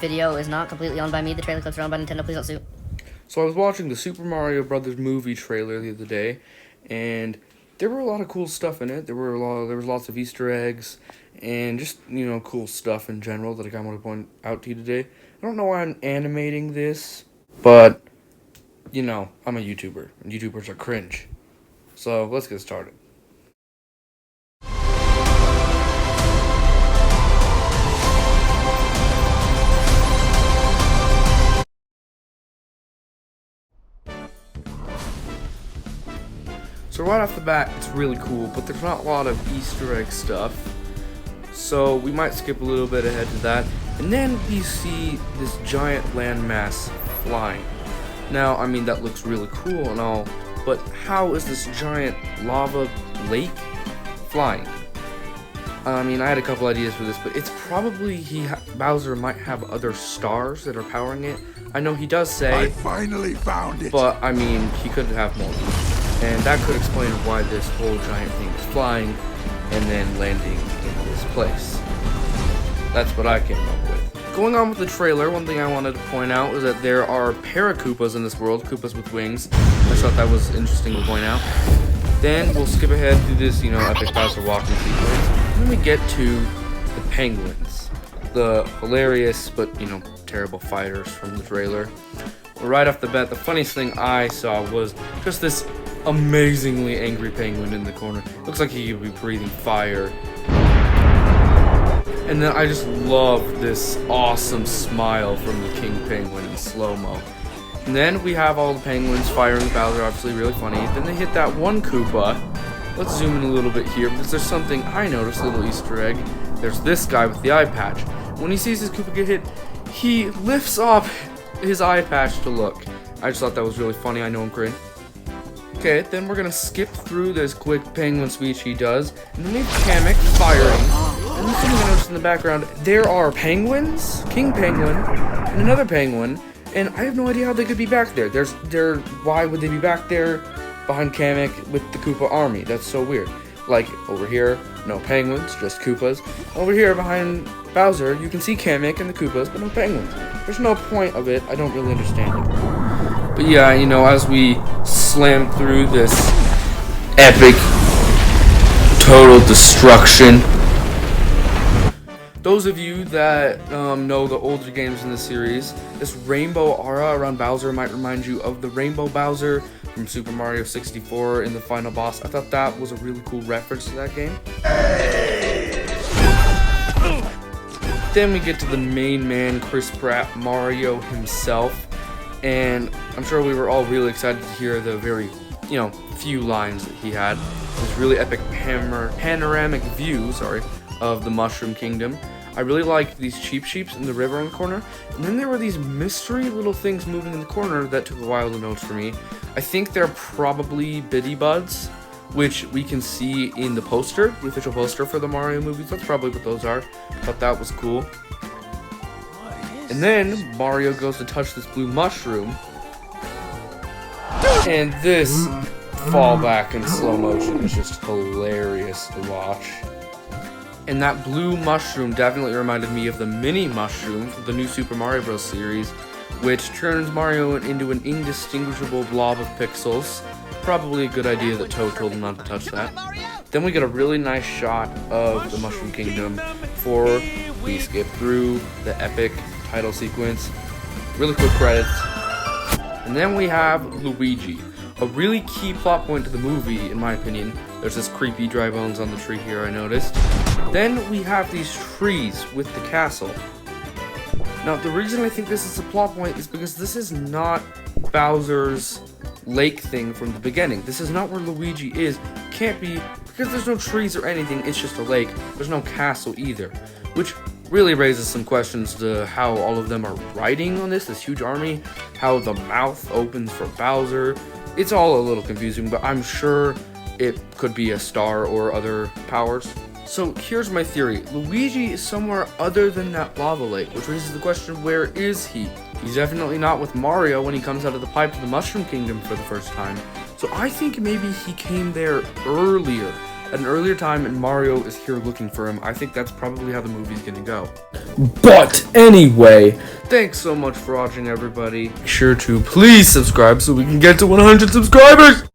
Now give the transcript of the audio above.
Video is not completely owned by me. The trailer clips are owned by Nintendo. Please don't sue. So I was watching the Super Mario Brothers movie trailer the other day, and there were a lot of cool stuff in it. There was lots of Easter eggs, and just cool stuff in general that I kind of want to point out to you today. I don't know why I'm animating this, but I'm a YouTuber, and YouTubers are cringe. So let's get started. So right off the bat, it's really cool, but there's not a lot of Easter egg stuff. So we might skip a little bit ahead to that. And then we see this giant landmass flying. Now, I mean, that looks really cool and all, but how is this giant lava lake flying? I mean, I had a couple ideas for this, but it's probably Bowser might have other stars that are powering it. I know he does say, I finally found it. But I mean, he could have more. And that could explain why this whole giant thing is flying and then landing in this place. That's what I came up with. Going on with the trailer, one thing I wanted to point out was that there are Para-Koopas in this world, Koopas with wings. I just thought that was interesting to point out. Then we'll skip ahead through this, epic Bowser walking sequence. And then we get to the penguins. The hilarious but, terrible fighters from the trailer. Right off the bat, the funniest thing I saw was just this amazingly angry penguin in the corner. Looks like he could be breathing fire. And then I just love this awesome smile from the king penguin in slow-mo. And then we have all the penguins firing Bowser, obviously really funny. Then they hit that one Koopa. Let's zoom in a little bit here, because there's something I noticed, a little Easter egg. There's this guy with the eye patch. When he sees his Koopa get hit, he lifts up his eye patch to look. I just thought that was really funny. I know I'm cringe. Okay, then we're gonna skip through this quick penguin speech he does, and then we have Kamek firing. And the thing I noticed in the background, there are penguins, King Penguin, and another penguin, and I have no idea how they could be back there. Why would they be back there behind Kamek with the Koopa army? That's so weird. Like, over here, no penguins, just Koopas. Over here, behind Bowser, you can see Kamek and the Koopas, but no penguins. There's no point of it. I don't really understand it. But yeah, as we slam through this epic total destruction. Those of you that know the older games in the series, this rainbow aura around Bowser might remind you of the Rainbow Bowser from Super Mario 64 in the final boss. I thought that was a really cool reference to that game. Then we get to the main man, Chris Pratt, Mario himself. And I'm sure we were all really excited to hear the very, few lines that he had. This really epic panoramic view, of the Mushroom Kingdom. I really liked these cheap sheeps in the river in the corner. And then there were these mystery little things moving in the corner that took a while to notice for me. I think they're probably Biddy Buds, which we can see in the poster, the official poster for the Mario movies. That's probably what those are. Thought that was cool. And then Mario goes to touch this blue mushroom, and this fallback in slow motion is just hilarious to watch. And that blue mushroom definitely reminded me of the mini mushroom from the new Super Mario Bros. Series, which turns Mario into an indistinguishable blob of pixels. Probably a good idea that Toad told him not to touch that. Then we get a really nice shot of the Mushroom Kingdom before we skip through the epic title sequence. Really quick credits. And then we have Luigi. A really key plot point to the movie, in my opinion. There's this creepy dry bones on the tree here, I noticed. Then we have these trees with the castle. Now, the reason I think this is a plot point is because this is not Bowser's lake thing from the beginning. This is not where Luigi is. Can't be, because there's no trees or anything, it's just a lake. There's no castle either, which really raises some questions to how all of them are riding on this huge army, how the mouth opens for Bowser. It's all a little confusing, but I'm sure it could be a star or other powers. So here's my theory. Luigi is somewhere other than that lava lake, which raises the question, where is he? He's definitely not with Mario when he comes out of the pipe to the Mushroom Kingdom for the first time. So I think maybe he came there earlier at an earlier time and Mario is here looking for him, I think that's probably how the movie's gonna go. But anyway, Thanks so much for watching, everybody. Make sure to please subscribe so we can get to 100 subscribers!